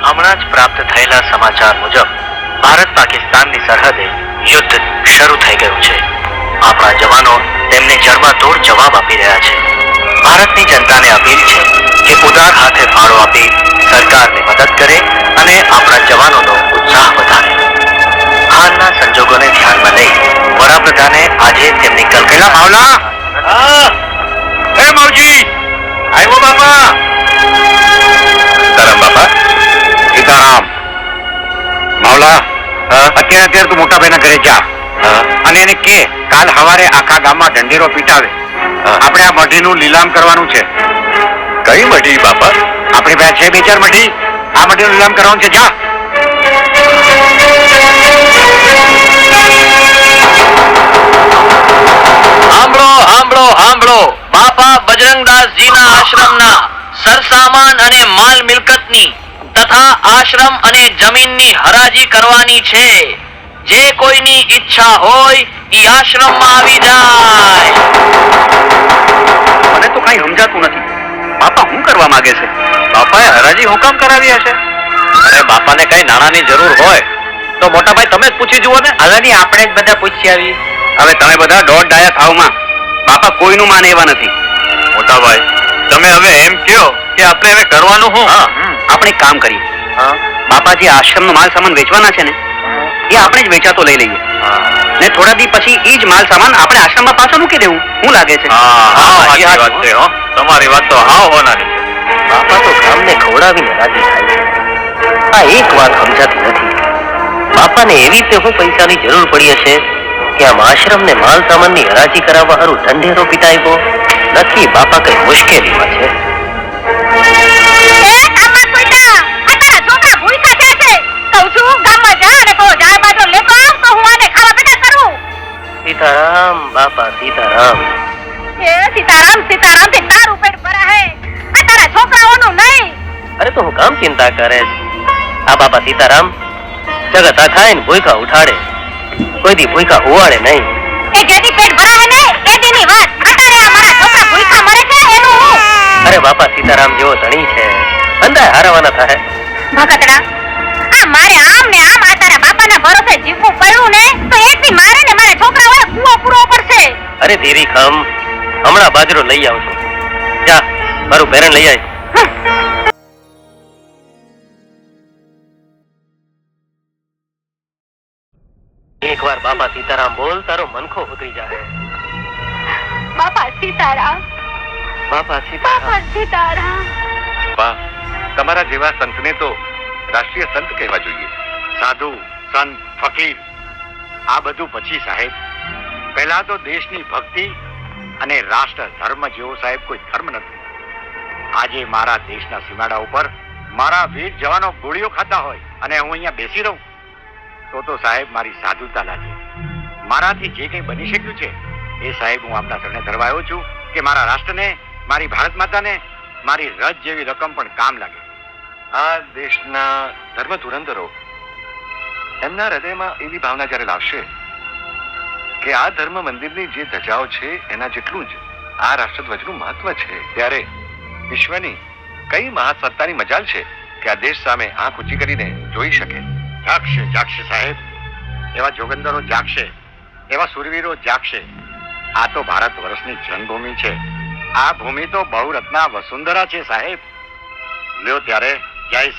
હમણાં જ પ્રાપ્ત થયેલા સમાચાર મુજબ ભારત પાકિસ્તાનની સરહદે યુદ્ધ શરૂ થઈ ગયું છે. આપણા જવાનો તેમને જડબાતોડ જવાબ આપી રહ્યા છે. ભારતની જનતાને અપીલ છે કે ઉદાર હાથે ફાળો આપી સરકારને મદદ કરે અને આપણા જવાનોનો ઉત્સાહ વધારે. હાલના સંજોગોને ધ્યાનમાં લઈ વડાપ્રધાને આજે તેમની કલકત્તા માવલા એ માવજી આવ્યો બાપા. સીતારામ બાપા. સીતારામ. માવલા અત્યારે તું મોટા ભાઈના ઘરે જા અને એને કે કાલ સવારે આખા ગામમાં ઢંઢેરો પીટાવે. આપણે આ મઢીનું લીલામ કરવાનું છે. કઈ મઢી બાપા? આપણી પાસે છે 2-4 મઢી. આ મઢીનું લીલામ કરવાનું છે. જા. સાંભળો સાંભળો સાંભળો. બાપા બજરંગદાસજીના આશ્રમના સરસામાન અને માલ મિલકતની તથા આશ્રમ અને જમીનની હરાજી કરવાની છે. જે કોઈની ઈચ્છા હોય એ આશ્રમમાં આવી જાય. મને તો કઈ સમજાતું નથી. બાપા શું કરવા માંગે છે? બાપાએ હરાજી હું કામ કરાવી હશે? અરે બાપાને કઈ નાણાંની જરૂર હોય તો મોટા ભાઈ તમે જ પૂછી જુઓ ને. હલાની આપણે જ બધા પૂછી આવી. હવે તમે બધા દોઢ ડાયા થાવમાં. બાપા કોઈનું માને એવા નથી. મોટા ભાઈ તમે હવે એમ કહો કે આપણે હવે કરવાનું શું? આપણે એક કામ કરીએ. બાપાજી આશ્રમનો માલ સામાન વેચવાના છે ને, એ આપણે જ વેચાતો લઈ લઈએ ને થોડા દી પછી એ જ માલ સામાન આપણે આશ્રમમાં પાછો મૂકી દેવું. શું લાગે છે? તમારી વાત તો હાવ હોનારી છે. બાપા તો ગામને ખવડાવીને રાજી થાય છે. આ એક વાત સમજાતી નથી. બાપાને એવી રીતે હું પૈસાની જરૂર પડી હશે કે આમ આશ્રમને માલ સામાનની હરાજી કરાવવા હારું ઢંઢેરો પીટાવ્યો. નક્કી બાપા કઈ મુશ્કેલીમાં છે. સીતારામ બાપા સીતારામ. સીતારામ સીતારામ તે તારું પેટ ભરા હે, આ તારા છોકરાઓનું નહીં. અરે તો હું કામ ચિંતા કરે છે? આ બાપા સીતારામ જગત આ ખાઈને ભૂખા ઉઠાડે, કોઈ દી ભૂખા હુવાડે નહીં. એ જેથી પેટ ભરા હે ને એ દીની વાત. અત્યારે અમારા છોકરા ભૂખા મરે છે એનું હું. અરે બાપા સીતારામ જેવો ધણી છે, અંદાય હારવાના થાય. ભગતડા આ મારે આમ ને આમ આ તારા બાપાના ભરોસે જીવવું પડ્યું ને તો એક દી મારે ને મારા છોકરાઓએ કૂવો પૂરો પડશે. અરે ધીરી ખમ, હમણાં બાજરો લઈ આવજો. જા મારું પેરણ લઈ આય. એકવાર બાપા સીતારામ બોલ, તારો મનખો ઉતરી જાય. બાપા સીતારામ, બાપા બાપા સીતારામ. સીતારામ. તમારા જેવા સંતને તો રાષ્ટ્રીય સંત કહેવા જોઈએ. સાધુ, સંત, ફકીર આ બધું પછી સાહેબ. પહેલા તો દેશની ભક્તિ અને રાષ્ટ્ર ધર્મ જેવો સાહેબ કોઈ ધર્મ નથી. આજે મારા દેશના સીમાડા ઉપર મારા વીર જવાનો ગોળીઓ ખાતા હોય અને હું અહીંયા બેસી રહું તો સાહેબ મારી સાધુતા લાગે. મારાથી જે કંઈ બની શક્યું છે એ સાહેબ હું આપના ચરણે ધરવા આવ્યો છું કે મારા રાષ્ટ્રને, મારી ભારત માતાને મારી રજ જેવી રકમ પણ કામ લાગે. આ દેશના ધર્મ ધુરંધરો એમના હૃદયમાં એવી ભાવના જ્યારે લાવશે કે આ ધર્મ મંદિરની જે ધજાઓ છે એના જેટલું જ આ રાષ્ટ્રધ્વજનું મહત્વ છે, ત્યારે વિશ્વની કઈ મહાસત્તાની મજાલ છે કે આ દેશ સામે આંખ ઊંચી કરીને જોઈ શકે. જાગશે જાગશે સાહેબ. એવા જોગંદરો જાગશે, એવા સુરવીરો જાગશે. આ તો ભારત વર્ષની જન્મભૂમિ છે. આ ભૂમિ તો બહુરત્ના વસુંધરા છે સાહેબ. લ્યો ત્યારે જય